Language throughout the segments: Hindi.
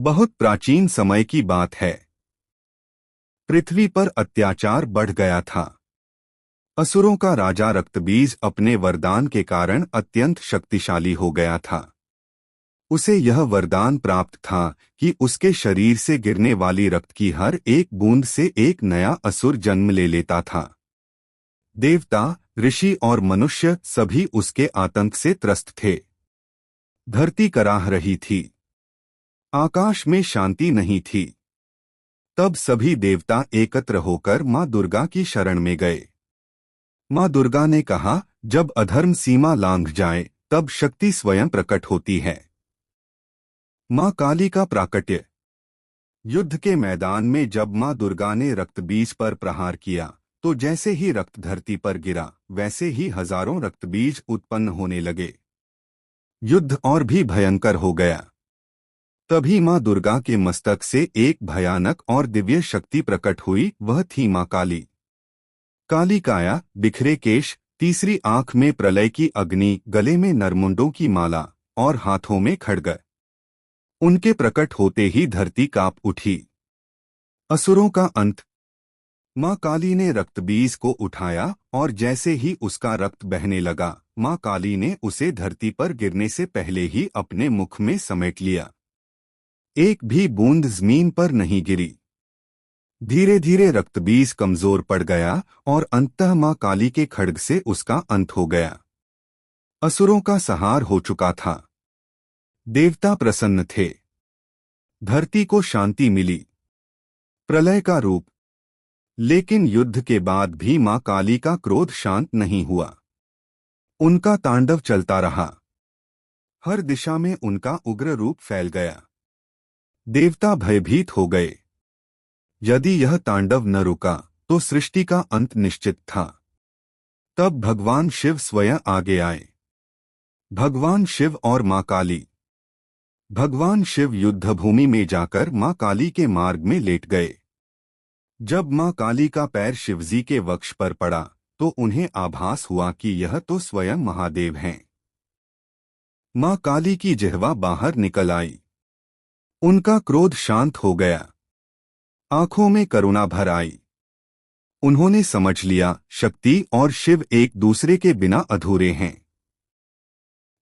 बहुत प्राचीन समय की बात है। पृथ्वी पर अत्याचार बढ़ गया था। असुरों का राजा रक्तबीज अपने वरदान के कारण अत्यंत शक्तिशाली हो गया था। उसे यह वरदान प्राप्त था कि उसके शरीर से गिरने वाली रक्त की हर एक बूंद से एक नया असुर जन्म ले लेता था। देवता, ऋषि और मनुष्य सभी उसके आतंक से त्रस्त थे। धरती कराह रही थी। आकाश में शांति नहीं थी। तब सभी देवता एकत्र होकर मां दुर्गा की शरण में गए। मां दुर्गा ने कहा, जब अधर्म सीमा लांघ जाए तब शक्ति स्वयं प्रकट होती है। मां काली का प्राकट्य। युद्ध के मैदान में जब मां दुर्गा ने रक्तबीज पर प्रहार किया तो जैसे ही रक्त धरती पर गिरा वैसे ही हजारों रक्तबीज उत्पन्न होने लगे। युद्ध और भी भयंकर हो गया। तभी मां दुर्गा के मस्तक से एक भयानक और दिव्य शक्ति प्रकट हुई। वह थी मां काली। काली काया, बिखरे केश, तीसरी आंख में प्रलय की अग्नि, गले में नरमुंडों की माला और हाथों में खड्ग। उनके प्रकट होते ही धरती कांप उठी। असुरों का अंत। मां काली ने रक्तबीज को उठाया और जैसे ही उसका रक्त बहने लगा मां काली ने उसे धरती पर गिरने से पहले ही अपने मुख में समेट लिया। एक भी बूंद जमीन पर नहीं गिरी। धीरे धीरे रक्तबीज कमजोर पड़ गया और अंततः मां काली के खड्ग से उसका अंत हो गया। असुरों का संहार हो चुका था। देवता प्रसन्न थे। धरती को शांति मिली। प्रलय का रूप। लेकिन युद्ध के बाद भी मां काली का क्रोध शांत नहीं हुआ। उनका तांडव चलता रहा। हर दिशा में उनका उग्र रूप फैल गया। देवता भयभीत हो गए। यदि यह तांडव न रुका तो सृष्टि का अंत निश्चित था। तब भगवान शिव स्वयं आगे आए। भगवान शिव और मां काली। भगवान शिव युद्धभूमि में जाकर मां काली के मार्ग में लेट गए। जब मां काली का पैर शिवजी के वक्ष पर पड़ा तो उन्हें आभास हुआ कि यह तो स्वयं महादेव हैं। मां काली की जिह्वा बाहर निकल आई। उनका क्रोध शांत हो गया। आंखों में करुणा भर आई। उन्होंने समझ लिया, शक्ति और शिव एक दूसरे के बिना अधूरे हैं।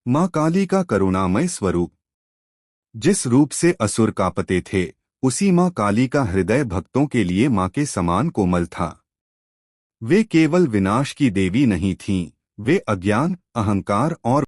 मां काली का करुणामय स्वरूप। जिस रूप से असुर कांपते थे उसी मां काली का हृदय भक्तों के लिए मां के समान कोमल था। वे केवल विनाश की देवी नहीं थीं, वे अज्ञान, अहंकार और